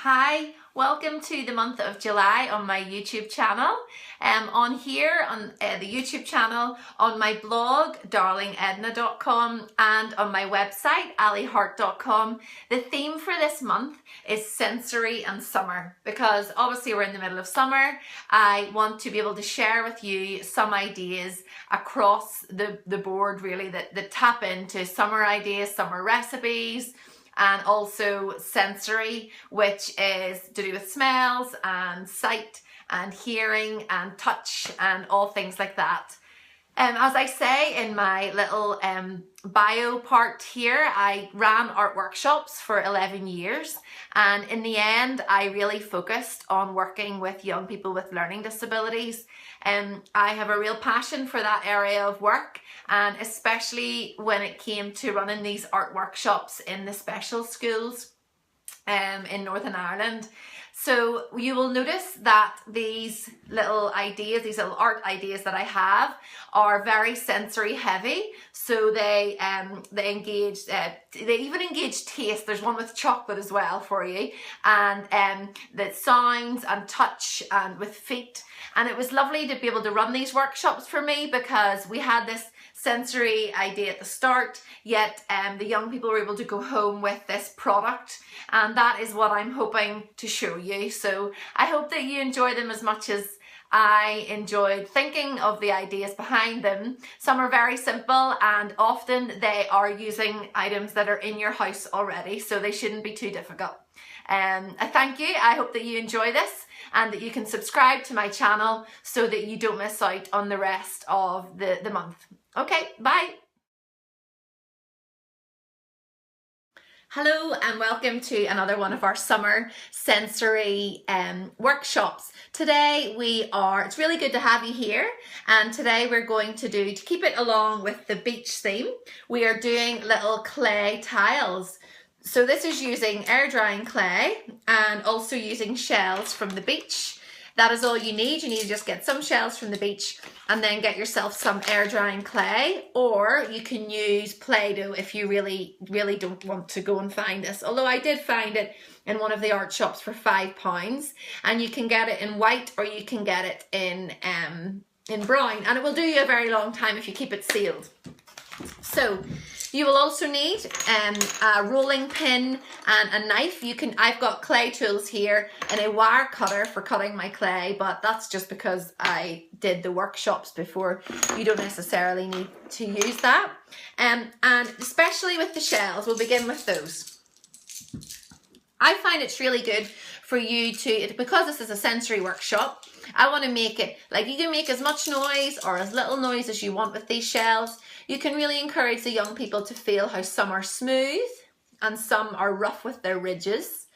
Hi, welcome to the month of July on my YouTube channel. On here on the YouTube channel, on my blog darlingedna.com and on my website alihart.com, the theme for this month is sensory and summer, because obviously we're in the middle of summer. I want to be able to share with you some ideas across the board really that tap into summer ideas, summer recipes, and also sensory, which is to do with smells and sight and hearing and touch and all things like that. As I say in my little bio part here, I ran art workshops for 11 years, and in the end I really focused on working with young people with learning disabilities. I have a real passion for that area of work, and especially when it came to running these art workshops in the special schools in Northern Ireland. So you will notice that these little ideas, these little art ideas that I have are very sensory heavy. So they engage, they even engage taste. There's one with chocolate as well for you, and the sounds and touch and with feet. And it was lovely to be able to run these workshops for me, because we had this sensory idea at the start, yet the young people were able to go home with this product, and that is what I'm hoping to show you. So I hope that you enjoy them as much as I enjoyed thinking of the ideas behind them. Some are very simple, and often they are using items that are in your house already, so they shouldn't be too difficult. I thank you. I hope that you enjoy this and that you can subscribe to my channel so that you don't miss out on the rest of the month. Okay, bye. Hello and welcome to another one of our summer sensory workshops. Today it's really good to have you here, and today we're going to keep it along with the beach theme, we are doing little clay tiles. So this is using air drying clay and also using shells from the beach. That is all you need. You need to just get some shells from the beach and then get yourself some air drying clay, or you can use Play-Doh if you really don't want to go and find this. Although I did find it in one of the art shops for £5, and you can get it in white or you can get it in brown, and it will do you a very long time if you keep it sealed. So you will also need a rolling pin and a knife. I've got clay tools here and a wire cutter for cutting my clay, but that's just because I did the workshops before. You don't necessarily need to use that. And especially with the shells, we'll begin with those. I find it's really good for you because this is a sensory workshop, I want to make it, like, you can make as much noise or as little noise as you want with these shells. You can really encourage the young people to feel how some are smooth and some are rough with their ridges.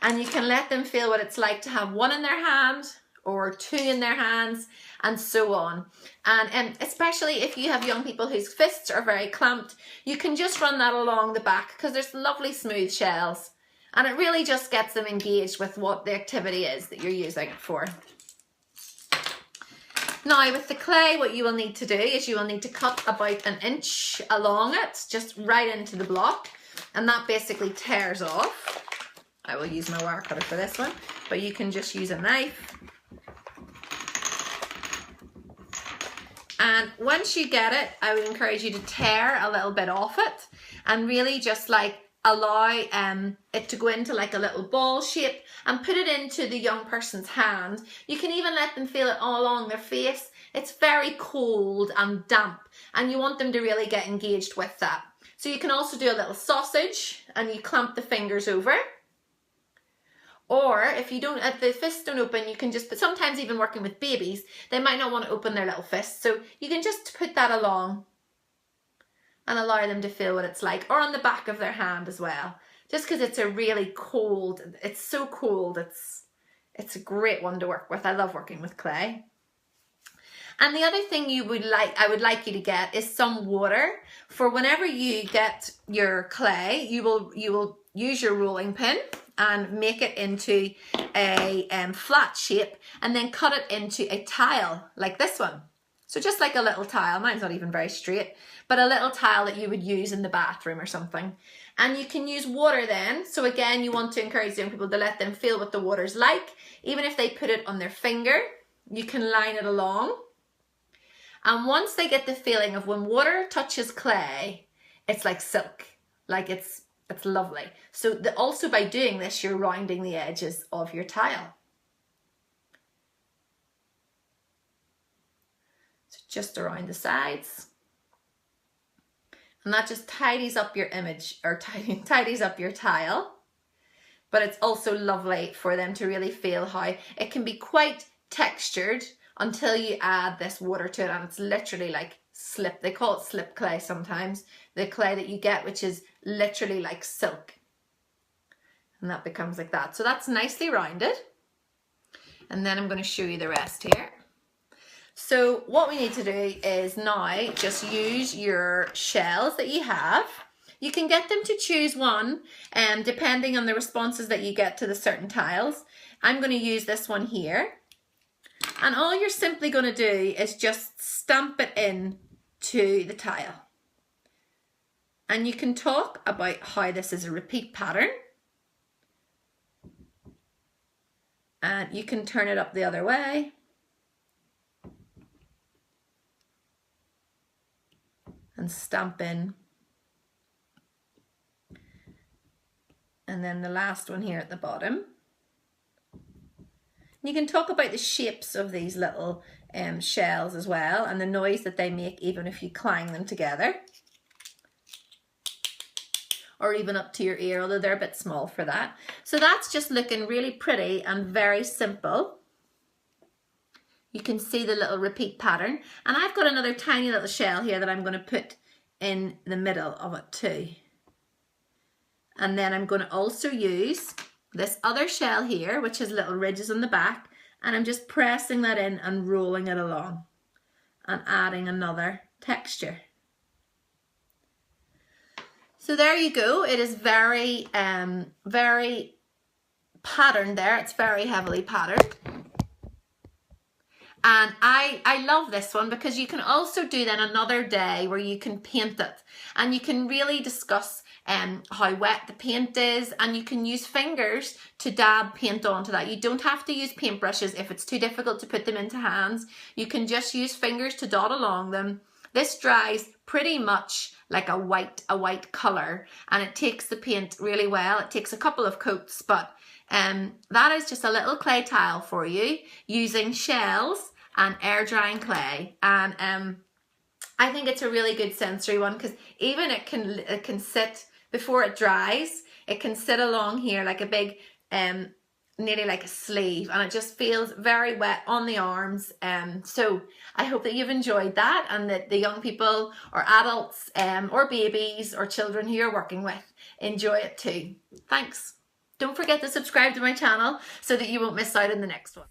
And you can let them feel what it's like to have one in their hand or two in their hands and so on. And especially if you have young people whose fists are very clamped, you can just run that along the back, because there's lovely smooth shells. And it really just gets them engaged with what the activity is that you're using it for. Now with the clay, what you will need to do is you will need to cut about 1 inch along it, just right into the block, and that basically tears off. I will use my wire cutter for this one, but you can just use a knife. And once you get it, I would encourage you to tear a little bit off it and really just like allow it to go into like a little ball shape and put it into the young person's hand. You can even let them feel it all along their face. It's very cold and damp, and you want them to really get engaged with that. So you can also do a little sausage and you clamp the fingers over. Or if you don't, if the fists don't open, you can just put, sometimes even working with babies, they might not want to open their little fists. So you can just put that along and allow them to feel what it's like, or on the back of their hand as well. Just because it's a really cold, it's so cold, it's a great one to work with. I love working with clay. And the other thing I would like you to get is some water. For whenever you get your clay, you will use your rolling pin and make it into a flat shape, and then cut it into a tile like this one. So just like a little tile, mine's not even very straight, but a little tile that you would use in the bathroom or something. And you can use water then. So again, you want to encourage young people to let them feel what the water's like. Even if they put it on their finger, you can line it along. And once they get the feeling of when water touches clay, it's like silk, like it's lovely. So also by doing this, you're rounding the edges of your tile. So just around the sides. And that just tidies up your image, or tidies up your tile. But it's also lovely for them to really feel how it can be quite textured until you add this water to it, and it's literally like slip. They call it slip clay sometimes, the clay that you get, which is literally like silk. And that becomes like that. So that's nicely rounded. And then I'm going to show you the rest here. So what we need to do is now just use your shells that you have. You can get them to choose one, depending on the responses that you get to the certain tiles. I'm going to use this one here. And all you're simply going to do is just stamp it in to the tile. And you can talk about how this is a repeat pattern. And you can turn it up the other way. And stamp in. And then the last one here at the bottom. You can talk about the shapes of these little shells as well, and the noise that they make even if you clang them together. Or even up to your ear, although they're a bit small for that. So that's just looking really pretty and very simple. You can see the little repeat pattern. And I've got another tiny little shell here that I'm going to put in the middle of it too. And then I'm going to also use this other shell here, which has little ridges on the back, and I'm just pressing that in and rolling it along and adding another texture. So there you go. It is very, very patterned there. It's very heavily patterned. And I love this one because you can also do then another day where you can paint it, and you can really discuss how wet the paint is, and you can use fingers to dab paint onto that. You don't have to use paintbrushes if it's too difficult to put them into hands. You can just use fingers to dot along them. This dries pretty much like a white colour, and it takes the paint really well. It takes a couple of coats, but that is just a little clay tile for you using shells and air drying clay. And I think it's a really good sensory one because even it can sit before it dries. It can sit along here like a big nearly like a sleeve, and it just feels very wet on the arms. So I hope that you've enjoyed that, and that the young people or adults or babies or children who you're working with enjoy it too. Thanks. Don't forget to subscribe to my channel so that you won't miss out on the next one.